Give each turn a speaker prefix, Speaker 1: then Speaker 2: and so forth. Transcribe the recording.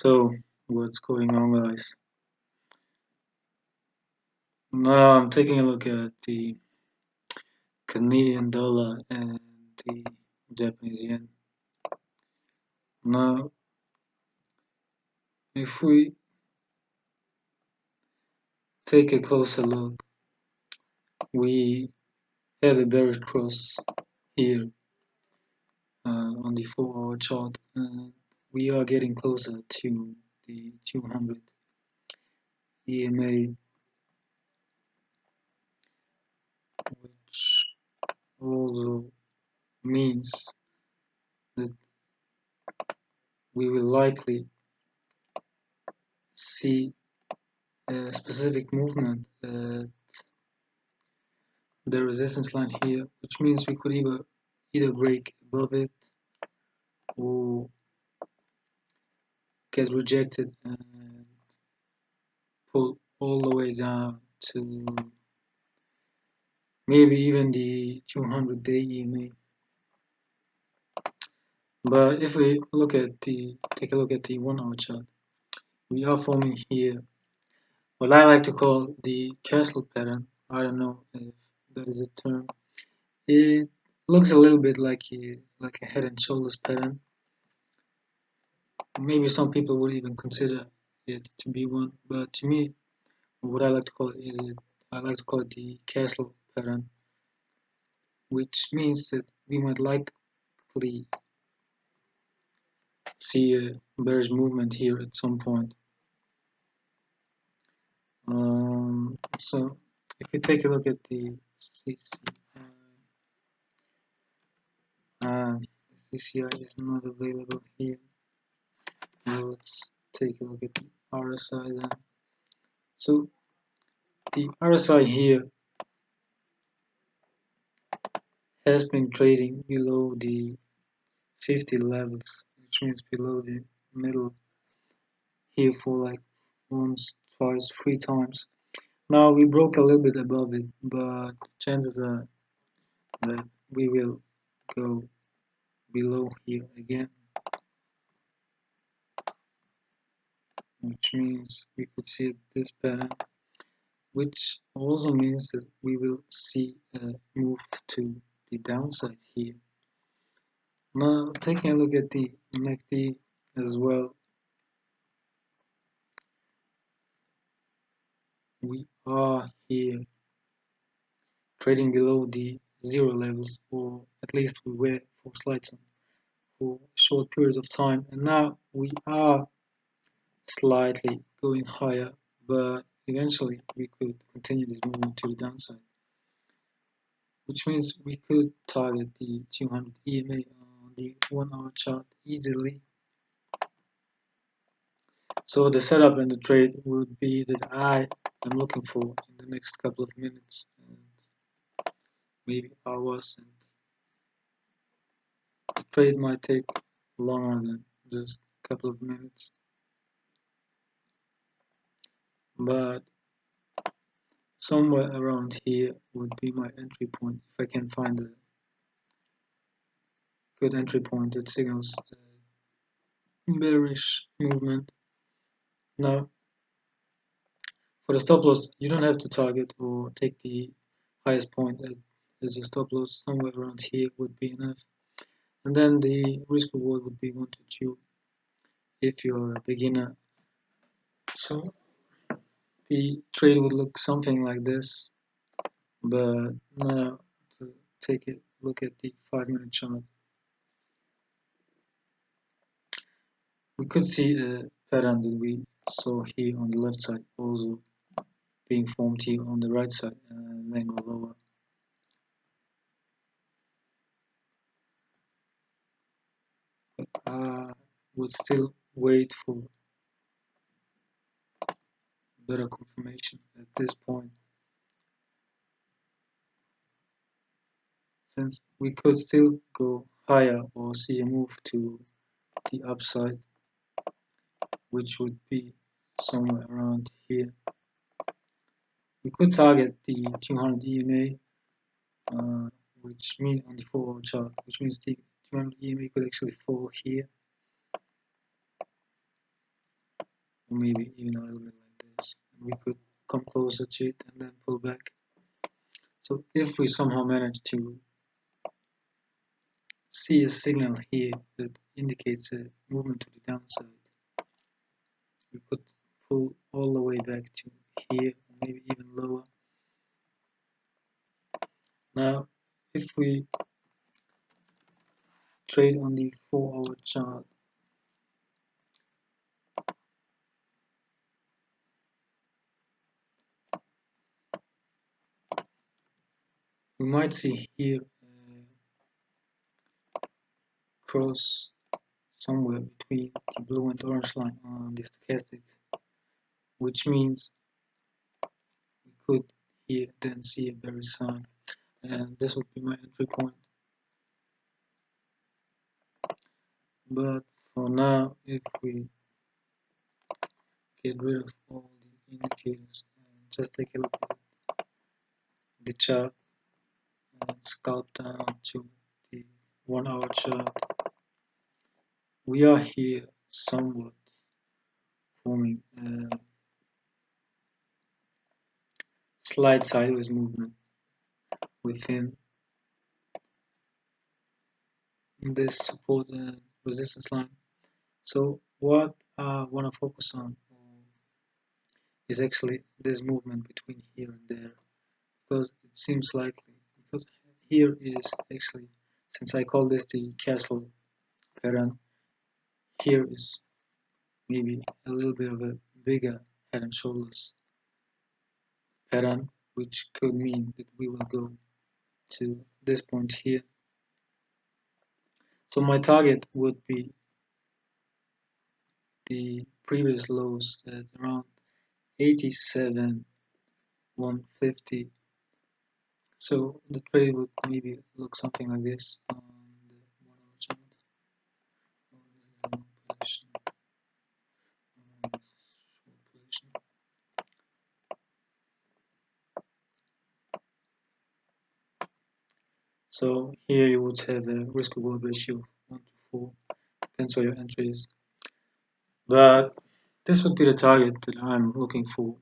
Speaker 1: So, what's going on, guys? Now I'm taking a look at the Canadian dollar and the Japanese yen. Now, if we take a closer look, we have a bearish cross here on the 4-hour chart, and we are getting closer to the 200 EMA, which also means that we will likely see a specific movement at the resistance line here, which means we could either break above it or get rejected and pull all the way down to maybe even the 200-day EMA. But if we take a look at the 1-hour chart, we are forming here what I like to call the castle pattern. I don't know if that is a term. It looks a little bit like a head and shoulders pattern. Maybe some people would even consider it to be one, but to me, what I like to call it is I like to call it the castle pattern, which means that we might likely see a bearish movement here at some point. So if we take a look at the CCI is not available here. Now let's take a look at the RSI then. So the RSI here has been trading below the 50 levels, which means below the middle here for like once, twice, 3 times. Now we broke a little bit above it, but chances are that we will go below here again, which means we could see this pattern, which also means that we will see a move to the downside here. Now taking a look at the MACD as well, we are here trading below the zero levels, or at least we were for slight time for short periods of time, and now we are slightly going higher, but eventually we could continue this movement to the downside, which means we could target the 200 EMA on the 1-hour chart easily. So the setup and the trade would be that I am looking for in the next couple of minutes and maybe hours, and the trade might take longer than just a couple of minutes, but somewhere around here would be my entry point if I can find a good entry point that signals bearish movement. Now for the stop loss, you don't have to target or take the highest point as your stop loss. Somewhere around here would be enough, and then the risk reward would be 1 to 2 if you're a beginner. So the trade would look something like this, but now to take a look at the 5-minute chart, we could see a pattern that we saw here on the left side also being formed here on the right side and then go lower. But I would still wait for better confirmation at this point, since we could still go higher or see a move to the upside, which would be somewhere around here. We could target the 200 EMA, which means on the 4-hour chart, which means the 200 EMA could actually fall here, or maybe even a little bit like this. And we could come closer to it and then pull back. So if we somehow manage to see a signal here that indicates a movement to the downside, we could pull all the way back to here, or maybe even lower. Now, if we trade on the 4-hour chart, we might see here cross somewhere between the blue and orange line on the stochastic, which means we could here then see a bearish sign, and this would be my entry point. But for now, if we get rid of all the indicators and just take a look at the chart and scalp down to the 1-hour chart, we are here somewhat forming a slight sideways movement within this support and resistance line. So what I want to focus on is actually this movement between here and there, because it seems likely, because here is actually, since I call this the castle pattern, here is maybe a little bit of a bigger head and shoulders pattern, which could mean that we will go to this point here. So my target would be the previous lows at around 87,150. So the trade would maybe look something like this on the 1-hour chart. So here you would have a risk reward ratio of 1 to 4, depends where your entry is. But this would be the target that I'm looking for